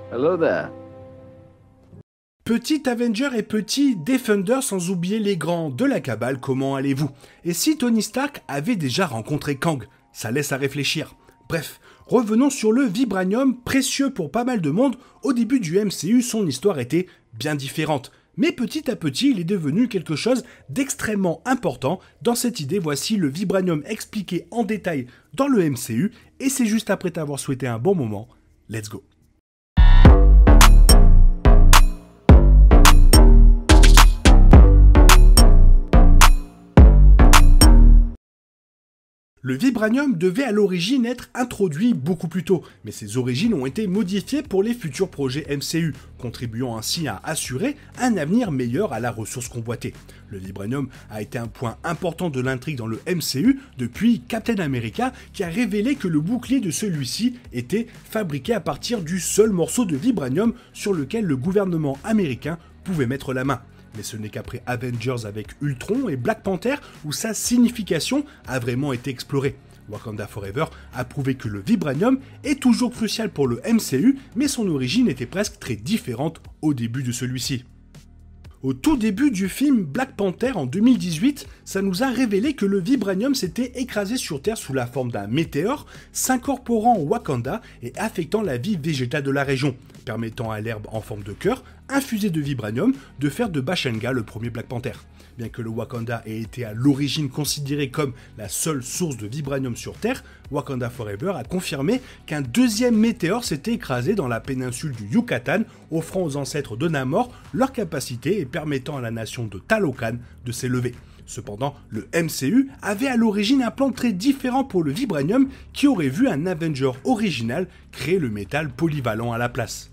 Hello there. Petit Avenger et petit Defender, sans oublier les grands de la cabale, comment allez-vous? Et si Tony Stark avait déjà rencontré Kang? Ça laisse à réfléchir. Bref, revenons sur le vibranium, précieux pour pas mal de monde. Au début du MCU, son histoire était bien différente. Mais petit à petit, il est devenu quelque chose d'extrêmement important. Dans cette idée, voici le vibranium expliqué en détail dans le MCU. Et c'est juste après t'avoir souhaité un bon moment. Let's go. Le vibranium devait à l'origine être introduit beaucoup plus tôt, mais ses origines ont été modifiées pour les futurs projets MCU, contribuant ainsi à assurer un avenir meilleur à la ressource convoitée. Le vibranium a été un point important de l'intrigue dans le MCU depuis Captain America, qui a révélé que le bouclier de celui-ci était fabriqué à partir du seul morceau de vibranium sur lequel le gouvernement américain pouvait mettre la main. Mais ce n'est qu'après Avengers avec Ultron et Black Panther où sa signification a vraiment été explorée. Wakanda Forever a prouvé que le vibranium est toujours crucial pour le MCU, mais son origine était presque très différente au début de celui-ci. Au tout début du film Black Panther en 2018, ça nous a révélé que le vibranium s'était écrasé sur Terre sous la forme d'un météore, s'incorporant au Wakanda et affectant la vie végétale de la région, permettant à l'herbe en forme de cœur, infusée de vibranium, de faire de Bashanga le premier Black Panther. Bien que le Wakanda ait été à l'origine considéré comme la seule source de vibranium sur Terre, Wakanda Forever a confirmé qu'un deuxième météore s'était écrasé dans la péninsule du Yucatan, offrant aux ancêtres de Namor leur capacité et permettant à la nation de Talocan de s'élever. Cependant, le MCU avait à l'origine un plan très différent pour le vibranium qui aurait vu un Avenger original créer le métal polyvalent à la place.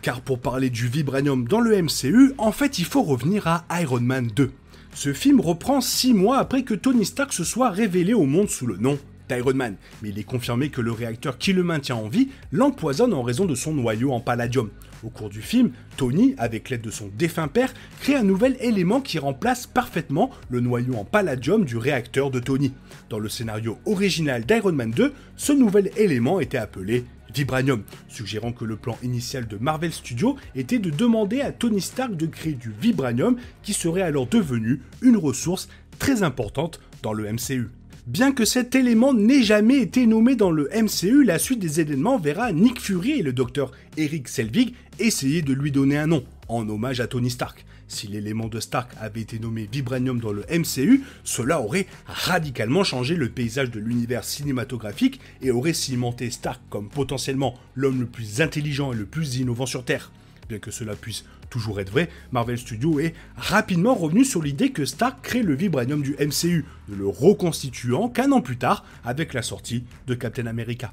Car pour parler du vibranium dans le MCU, en fait il faut revenir à Iron Man 2. Ce film reprend 6 mois après que Tony Stark se soit révélé au monde sous le nom d'Iron Man, mais il est confirmé que le réacteur qui le maintient en vie l'empoisonne en raison de son noyau en palladium. Au cours du film, Tony, avec l'aide de son défunt père, crée un nouvel élément qui remplace parfaitement le noyau en palladium du réacteur de Tony. Dans le scénario original d'Iron Man 2, ce nouvel élément était appelé vibranium, suggérant que le plan initial de Marvel Studios était de demander à Tony Stark de créer du vibranium qui serait alors devenu une ressource très importante dans le MCU. Bien que cet élément n'ait jamais été nommé dans le MCU, la suite des événements verra Nick Fury et le docteur Eric Selvig essayer de lui donner un nom, en hommage à Tony Stark. Si l'élément de Stark avait été nommé vibranium dans le MCU, cela aurait radicalement changé le paysage de l'univers cinématographique et aurait cimenté Stark comme potentiellement l'homme le plus intelligent et le plus innovant sur Terre. Bien que cela puisse toujours être vrai, Marvel Studios est rapidement revenu sur l'idée que Stark crée le vibranium du MCU, ne le reconstituant qu'un an plus tard avec la sortie de Captain America.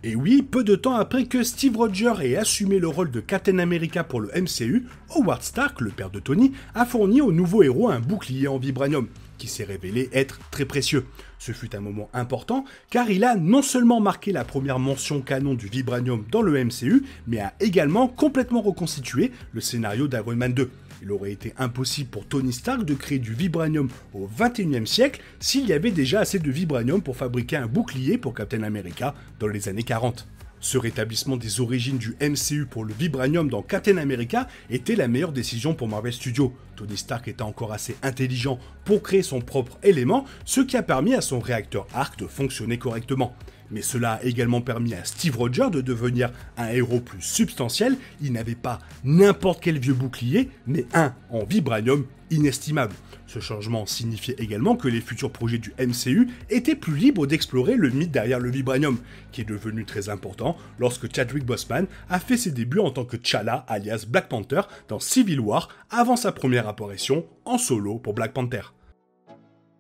Et oui, peu de temps après que Steve Rogers ait assumé le rôle de Captain America pour le MCU, Howard Stark, le père de Tony, a fourni au nouveau héros un bouclier en vibranium, qui s'est révélé être très précieux. Ce fut un moment important, car il a non seulement marqué la première mention canon du vibranium dans le MCU, mais a également complètement reconstitué le scénario d'Iron Man 2. Il aurait été impossible pour Tony Stark de créer du vibranium au XXIe siècle s'il y avait déjà assez de vibranium pour fabriquer un bouclier pour Captain America dans les années 40. Ce rétablissement des origines du MCU pour le vibranium dans Captain America était la meilleure décision pour Marvel Studios. Tony Stark était encore assez intelligent pour créer son propre élément, ce qui a permis à son réacteur Arc de fonctionner correctement. Mais cela a également permis à Steve Rogers de devenir un héros plus substantiel. Il n'avait pas n'importe quel vieux bouclier, mais un en vibranium inestimable. Ce changement signifiait également que les futurs projets du MCU étaient plus libres d'explorer le mythe derrière le vibranium, qui est devenu très important lorsque Chadwick Boseman a fait ses débuts en tant que T'Challa alias Black Panther dans Civil War avant sa première apparition en solo pour Black Panther.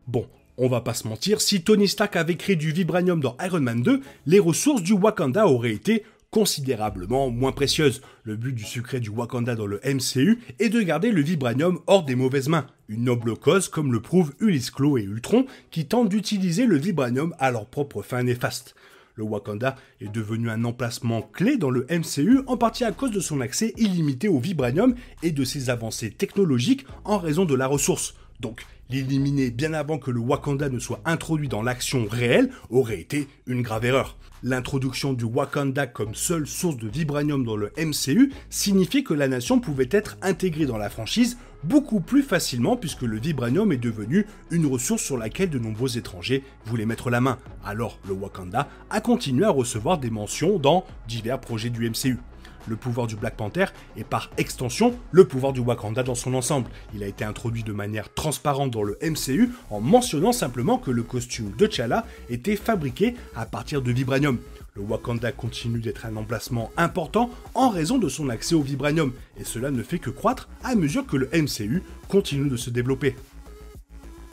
Bon, on va pas se mentir, si Tony Stark avait créé du vibranium dans Iron Man 2, les ressources du Wakanda auraient été considérablement moins précieuses. Le but du secret du Wakanda dans le MCU est de garder le vibranium hors des mauvaises mains. Une noble cause comme le prouvent Ulysse Klaue et Ultron qui tentent d'utiliser le vibranium à leur propre fin néfaste. Le Wakanda est devenu un emplacement clé dans le MCU en partie à cause de son accès illimité au vibranium et de ses avancées technologiques en raison de la ressource. Donc, L'éliminer bien avant que le Wakanda ne soit introduit dans l'action réelle aurait été une grave erreur. L'introduction du Wakanda comme seule source de vibranium dans le MCU signifiait que la nation pouvait être intégrée dans la franchise beaucoup plus facilement puisque le vibranium est devenu une ressource sur laquelle de nombreux étrangers voulaient mettre la main. Alors le Wakanda a continué à recevoir des mentions dans divers projets du MCU. Le pouvoir du Black Panther est par extension le pouvoir du Wakanda dans son ensemble. Il a été introduit de manière transparente dans le MCU en mentionnant simplement que le costume de T'Challa était fabriqué à partir de vibranium. Le Wakanda continue d'être un emplacement important en raison de son accès au vibranium, et cela ne fait que croître à mesure que le MCU continue de se développer.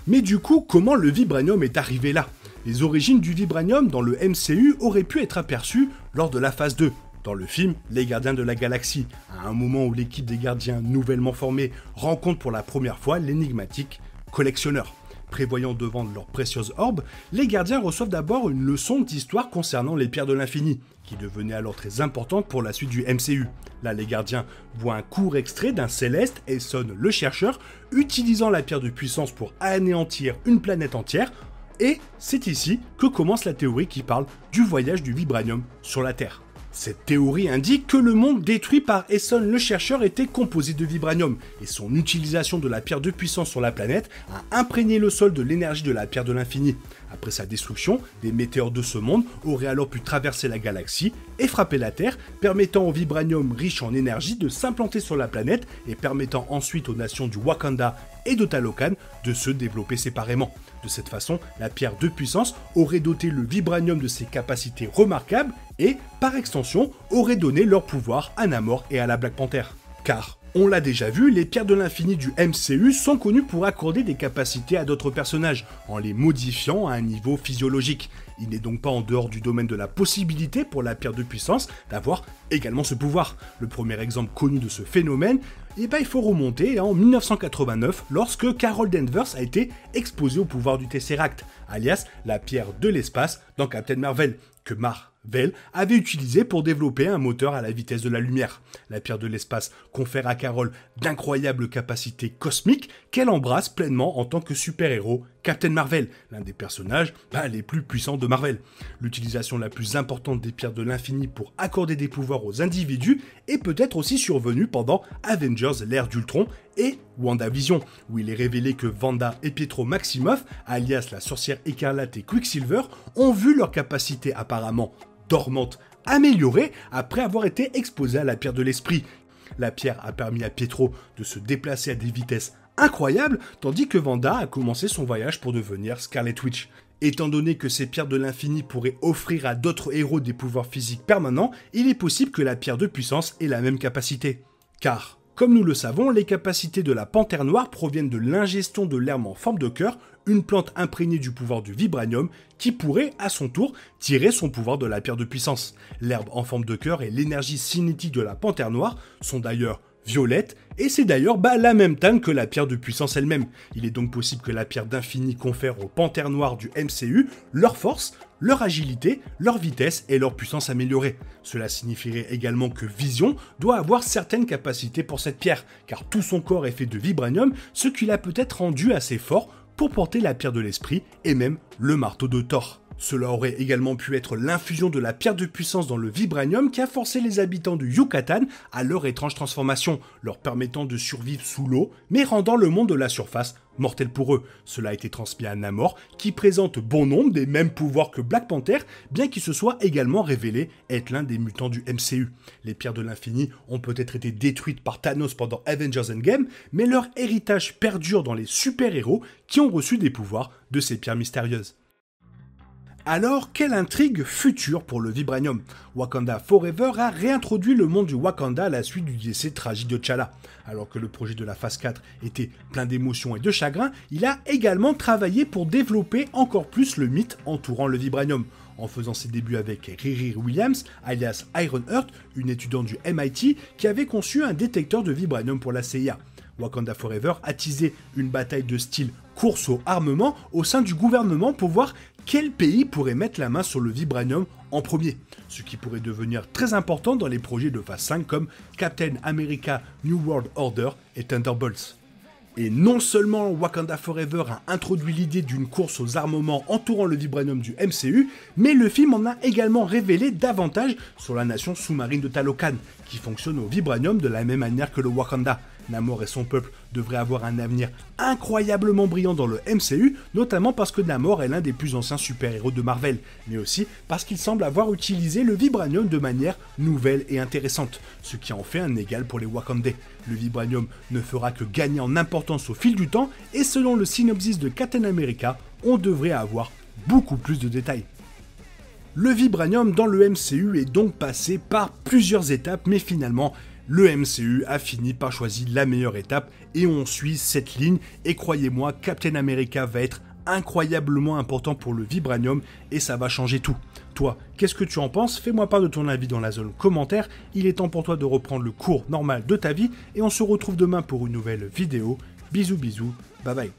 Mais du coup, comment le vibranium est arrivé là? Les origines du vibranium dans le MCU auraient pu être aperçues lors de la phase 2. Dans le film Les Gardiens de la Galaxie, à un moment où l'équipe des gardiens nouvellement formée rencontre pour la première fois l'énigmatique collectionneur. Prévoyant de vendre leurs précieuses orbes, les gardiens reçoivent d'abord une leçon d'histoire concernant les pierres de l'infini, qui devenaient alors très importantes pour la suite du MCU. Là, les gardiens voient un court extrait d'un Céleste et sonnent le chercheur, utilisant la pierre de puissance pour anéantir une planète entière, et c'est ici que commence la théorie qui parle du voyage du vibranium sur la Terre. Cette théorie indique que le monde détruit par Esson le chercheur était composé de vibranium, et son utilisation de la pierre de puissance sur la planète a imprégné le sol de l'énergie de la pierre de l'infini. Après sa destruction, des météores de ce monde auraient alors pu traverser la galaxie et frapper la Terre, permettant au vibranium riche en énergie de s'implanter sur la planète et permettant ensuite aux nations du Wakanda et de Talokan de se développer séparément. De cette façon, la pierre de puissance aurait doté le vibranium de ses capacités remarquables et, par extension, aurait donné leur pouvoir à Namor et à la Black Panther. Car, on l'a déjà vu, les pierres de l'infini du MCU sont connues pour accorder des capacités à d'autres personnages, en les modifiant à un niveau physiologique. Il n'est donc pas en dehors du domaine de la possibilité pour la pierre de puissance d'avoir également ce pouvoir. Le premier exemple connu de ce phénomène, il faut remonter en 1989 lorsque Carol Danvers a été exposée au pouvoir du Tesseract, alias la pierre de l'espace dans Captain Marvel, que Marvel avait utilisé pour développer un moteur à la vitesse de la lumière. La pierre de l'espace confère à Carol d'incroyables capacités cosmiques qu'elle embrasse pleinement en tant que super-héros Captain Marvel, l'un des personnages les plus puissants de Marvel. L'utilisation la plus importante des pierres de l'infini pour accorder des pouvoirs aux individus est peut-être aussi survenue pendant Avengers l'ère d'Ultron et WandaVision, où il est révélé que Wanda et Pietro Maximoff, alias la sorcière écarlate et Quicksilver, ont vu leurs capacités apparemment dormantes améliorées après avoir été exposées à la pierre de l'esprit. La pierre a permis à Pietro de se déplacer à des vitesses incroyables, tandis que Wanda a commencé son voyage pour devenir Scarlet Witch. Étant donné que ces pierres de l'infini pourraient offrir à d'autres héros des pouvoirs physiques permanents, il est possible que la pierre de puissance ait la même capacité. Car, comme nous le savons, les capacités de la panthère noire proviennent de l'ingestion de l'herbe en forme de cœur, une plante imprégnée du pouvoir du vibranium qui pourrait, à son tour, tirer son pouvoir de la pierre de puissance. L'herbe en forme de cœur et l'énergie cinétique de la panthère noire sont d'ailleurs violettes, et c'est d'ailleurs la même teinte que la pierre de puissance elle-même. Il est donc possible que la pierre d'infini confère aux panthères noires du MCU leur force, leur agilité, leur vitesse et leur puissance améliorée. Cela signifierait également que Vision doit avoir certaines capacités pour cette pierre, car tout son corps est fait de vibranium, ce qui l'a peut-être rendu assez fort pour porter la pierre de l'esprit et même le marteau de Thor. Cela aurait également pu être l'infusion de la pierre de puissance dans le vibranium qui a forcé les habitants du Yucatan à leur étrange transformation, leur permettant de survivre sous l'eau, mais rendant le monde de la surface mortel pour eux. Cela a été transmis à Namor, qui présente bon nombre des mêmes pouvoirs que Black Panther, bien qu'il se soit également révélé être l'un des mutants du MCU. Les pierres de l'infini ont peut-être été détruites par Thanos pendant Avengers Endgame, mais leur héritage perdure dans les super-héros qui ont reçu des pouvoirs de ces pierres mystérieuses. Alors, quelle intrigue future pour le vibranium? Wakanda Forever a réintroduit le monde du Wakanda à la suite du décès tragique de T'Challa. Alors que le projet de la phase 4 était plein d'émotions et de chagrin, il a également travaillé pour développer encore plus le mythe entourant le vibranium, en faisant ses débuts avec Riri Williams, alias Ironheart, une étudiante du MIT qui avait conçu un détecteur de vibranium pour la CIA. Wakanda Forever a teasé une bataille de style course au armement au sein du gouvernement pour voir quel pays pourrait mettre la main sur le vibranium en premier, ce qui pourrait devenir très important dans les projets de phase 5 comme Captain America New World Order et Thunderbolts. Et non seulement Wakanda Forever a introduit l'idée d'une course aux armements entourant le vibranium du MCU, mais le film en a également révélé davantage sur la nation sous-marine de Talokan, qui fonctionne au vibranium de la même manière que le Wakanda. Namor et son peuple devraient avoir un avenir incroyablement brillant dans le MCU, notamment parce que Namor est l'un des plus anciens super-héros de Marvel, mais aussi parce qu'il semble avoir utilisé le vibranium de manière nouvelle et intéressante, ce qui en fait un égal pour les Wakandais. Le vibranium ne fera que gagner en importance au fil du temps, et selon le synopsis de Captain America, on devrait avoir beaucoup plus de détails. Le vibranium dans le MCU est donc passé par plusieurs étapes, mais finalement, le MCU a fini par choisir la meilleure étape et on suit cette ligne, et croyez-moi, Captain America va être incroyablement important pour le vibranium et ça va changer tout. Toi, qu'est-ce que tu en penses? Fais-moi part de ton avis dans la zone commentaire. Il est temps pour toi de reprendre le cours normal de ta vie et on se retrouve demain pour une nouvelle vidéo. Bisous bisous, bye bye.